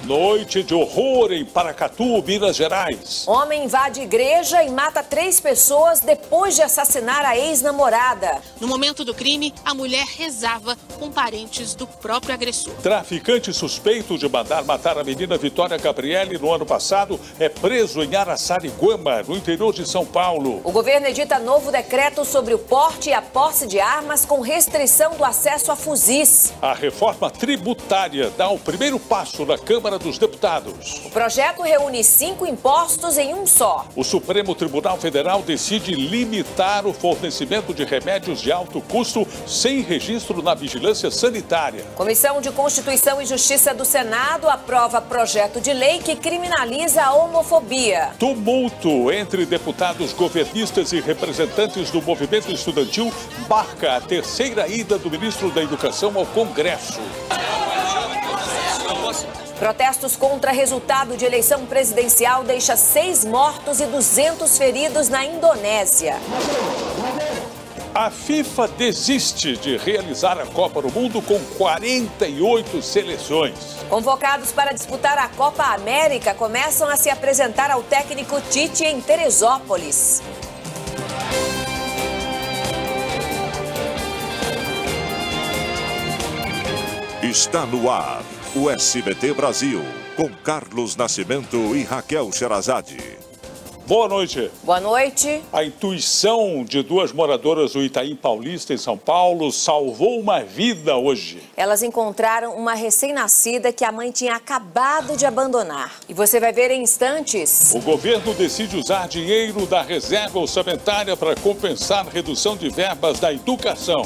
Noite de horror em Paracatu, Minas Gerais. Homem invade igreja e mata 3 pessoas depois de assassinar a ex-namorada. No momento do crime, a mulher rezava com parentes do próprio agressor. Traficante suspeito de mandar matar a menina Vitória Gabriele no ano passado é preso em Araçariguama, no interior de São Paulo. O governo edita novo decreto sobre o porte e a posse de armas com restrição do acesso a fuzis. A reforma tributária dá o primeiro passo na Câmara dos Deputados. O projeto reúne 5 impostos em um só. O Supremo Tribunal Federal decide limitar o fornecimento de remédios de alto custo sem registro na vigilância sanitária. Comissão de Constituição e Justiça do Senado aprova projeto de lei que criminaliza a homofobia. Tumulto entre deputados governistas e representantes do movimento estudantil marca a terceira ida do ministro da Educação ao Congresso. Protestos contra resultado de eleição presidencial deixa 6 mortos e 200 feridos na Indonésia. A FIFA desiste de realizar a Copa do Mundo com 48 seleções. Convocados para disputar a Copa América começam a se apresentar ao técnico Tite em Teresópolis. Está no ar o SBT Brasil, com Carlos Nascimento e Raquel Sherazade. Boa noite. Boa noite. A intuição de 2 moradoras do Itaim Paulista, em São Paulo, salvou uma vida hoje. Elas encontraram uma recém-nascida que a mãe tinha acabado de abandonar. E você vai ver em instantes. O governo decide usar dinheiro da reserva orçamentária para compensar a redução de verbas da educação.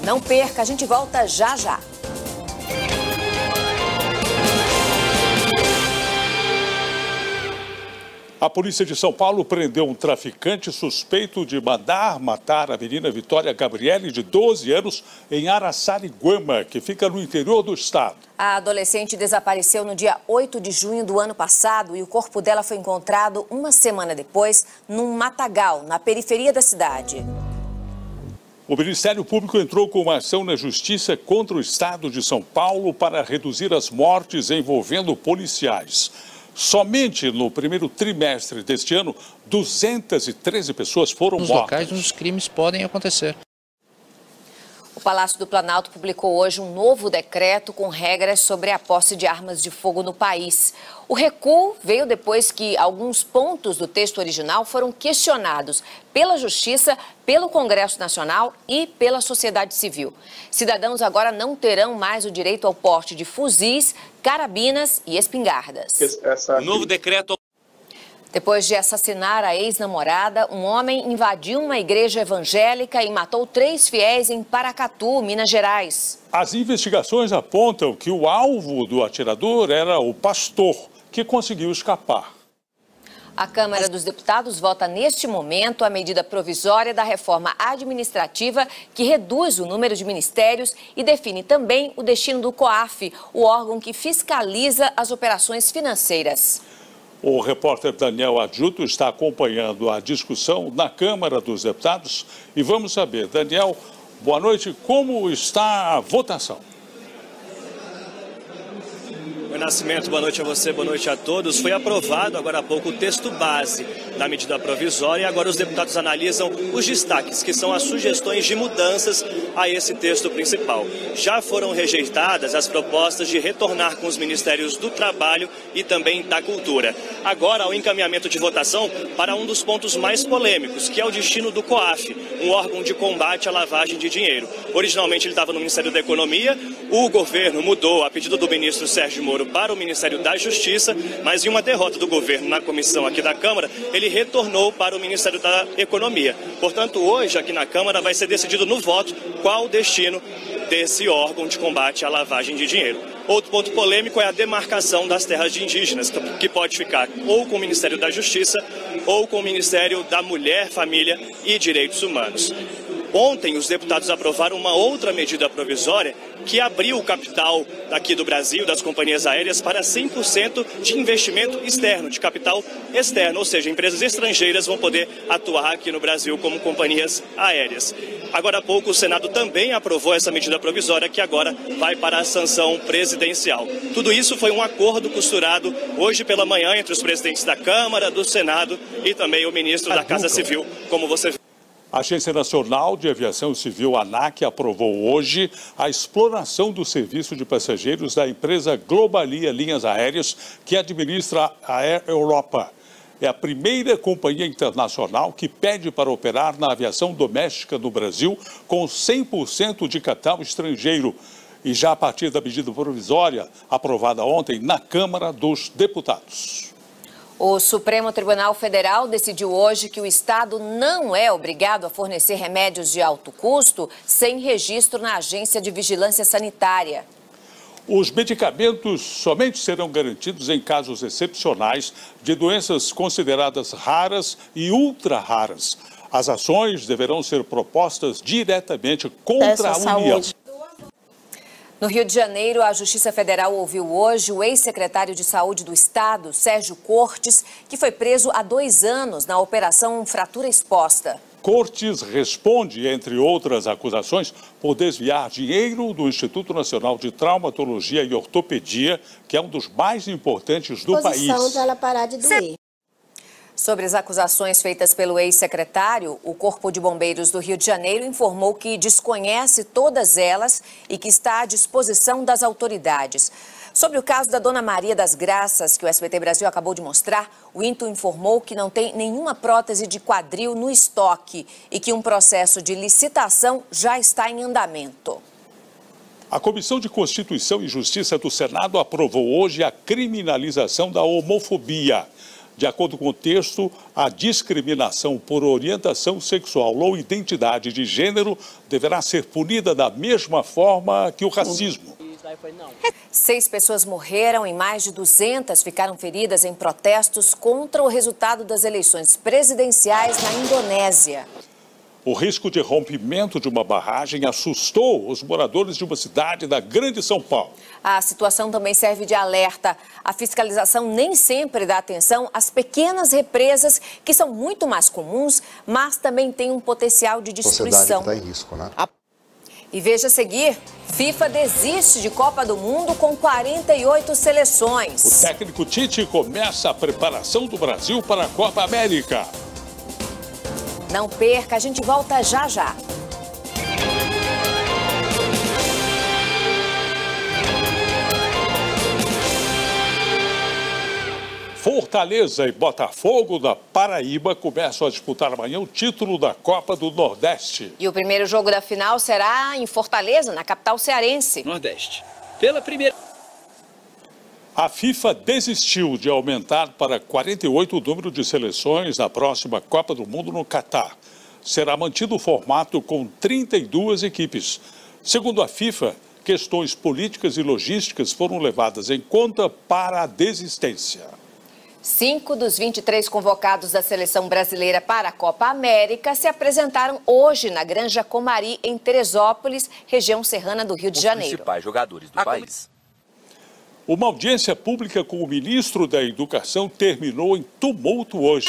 Não perca, a gente volta já já. A polícia de São Paulo prendeu um traficante suspeito de mandar matar a menina Vitória Gabriele, de 12 anos, em Araçariguama, que fica no interior do estado. A adolescente desapareceu no dia 8 de junho do ano passado e o corpo dela foi encontrado uma semana depois num matagal, na periferia da cidade. O Ministério Público entrou com uma ação na Justiça contra o estado de São Paulo para reduzir as mortes envolvendo policiais. Somente no primeiro trimestre deste ano, 213 pessoas foram mortas. Nos locais onde os crimes podem acontecer. O Palácio do Planalto publicou hoje um novo decreto com regras sobre a posse de armas de fogo no país. O recuo veio depois que alguns pontos do texto original foram questionados pela Justiça, pelo Congresso Nacional e pela sociedade civil. Cidadãos agora não terão mais o direito ao porte de fuzis, carabinas e espingardas. O novo decreto... Depois de assassinar a ex-namorada, um homem invadiu uma igreja evangélica e matou 3 fiéis em Paracatu, Minas Gerais. As investigações apontam que o alvo do atirador era o pastor, que conseguiu escapar. A Câmara dos Deputados vota neste momento a medida provisória da reforma administrativa que reduz o número de ministérios e define também o destino do COAF, o órgão que fiscaliza as operações financeiras. O repórter Daniel Adjuto está acompanhando a discussão na Câmara dos Deputados e vamos saber, Daniel, boa noite, como está a votação? Oi, Nascimento, boa noite a você, boa noite a todos. Foi aprovado agora há pouco o texto base da medida provisória e agora os deputados analisam os destaques, que são as sugestões de mudanças a esse texto principal. Já foram rejeitadas as propostas de retornar com os ministérios do Trabalho e também da Cultura. Agora, o encaminhamento de votação para um dos pontos mais polêmicos, que é o destino do COAF, um órgão de combate à lavagem de dinheiro. Originalmente ele estava no Ministério da Economia, o governo mudou a pedido do ministro Sérgio Moro para o Ministério da Justiça, mas em uma derrota do governo na comissão aqui da Câmara, ele retornou para o Ministério da Economia. Portanto, hoje aqui na Câmara vai ser decidido no voto qual o destino desse órgão de combate à lavagem de dinheiro. Outro ponto polêmico é a demarcação das terras de indígenas, que pode ficar ou com o Ministério da Justiça ou com o Ministério da Mulher, Família e Direitos Humanos. Ontem, os deputados aprovaram uma outra medida provisória que abriu o capital aqui do Brasil, das companhias aéreas, para 100% de investimento externo, de capital externo, ou seja, empresas estrangeiras vão poder atuar aqui no Brasil como companhias aéreas. Agora há pouco o Senado também aprovou essa medida provisória que agora vai para a sanção presidencial. Tudo isso foi um acordo costurado hoje pela manhã entre os presidentes da Câmara, do Senado e também o ministro da Casa Civil, como você viu. A Agência Nacional de Aviação Civil, ANAC, aprovou hoje a exploração do serviço de passageiros da empresa Globalia Linhas Aéreas, que administra a Air Europa. É a primeira companhia internacional que pede para operar na aviação doméstica no Brasil com 100% de capital estrangeiro. E já a partir da medida provisória aprovada ontem na Câmara dos Deputados. O Supremo Tribunal Federal decidiu hoje que o Estado não é obrigado a fornecer remédios de alto custo sem registro na Agência de Vigilância Sanitária. Os medicamentos somente serão garantidos em casos excepcionais de doenças consideradas raras e ultra raras. As ações deverão ser propostas diretamente contra a União. No Rio de Janeiro, a Justiça Federal ouviu hoje o ex-secretário de Saúde do Estado, Sérgio Cortes, que foi preso há 2 anos na Operação Fratura Exposta. Cortes responde, entre outras acusações, por desviar dinheiro do Instituto Nacional de Traumatologia e Ortopedia, que é um dos mais importantes do país. De ela parar de doer. Sobre as acusações feitas pelo ex-secretário, o Corpo de Bombeiros do Rio de Janeiro informou que desconhece todas elas e que está à disposição das autoridades. Sobre o caso da Dona Maria das Graças, que o SBT Brasil acabou de mostrar, o INTO informou que não tem nenhuma prótese de quadril no estoque e que um processo de licitação já está em andamento. A Comissão de Constituição e Justiça do Senado aprovou hoje a criminalização da homofobia. De acordo com o texto, a discriminação por orientação sexual ou identidade de gênero deverá ser punida da mesma forma que o racismo. 6 pessoas morreram e mais de 200 ficaram feridas em protestos contra o resultado das eleições presidenciais na Indonésia. O risco de rompimento de uma barragem assustou os moradores de uma cidade da Grande São Paulo. A situação também serve de alerta. A fiscalização nem sempre dá atenção às pequenas represas, que são muito mais comuns, mas também têm um potencial de destruição. A sociedade está em risco, né? E veja a seguir, FIFA desiste de Copa do Mundo com 48 seleções. O técnico Tite começa a preparação do Brasil para a Copa América. Não perca, a gente volta já já. Fortaleza e Botafogo da Paraíba começam a disputar amanhã o título da Copa do Nordeste. E o primeiro jogo da final será em Fortaleza, na capital cearense. Nordeste. Pela primeira... A FIFA desistiu de aumentar para 48 o número de seleções na próxima Copa do Mundo no Catar. Será mantido o formato com 32 equipes. Segundo a FIFA, questões políticas e logísticas foram levadas em conta para a desistência. 5 dos 23 convocados da seleção brasileira para a Copa América se apresentaram hoje na Granja Comari, em Teresópolis, região serrana do Rio de Janeiro. Os principais jogadores do país. Uma audiência pública com o ministro da Educação terminou em tumulto hoje.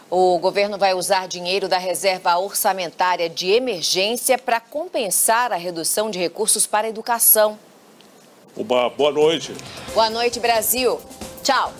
O governo vai usar dinheiro da reserva orçamentária de emergência para compensar a redução de recursos para a educação. Uma boa noite. Boa noite, Brasil. Tchau.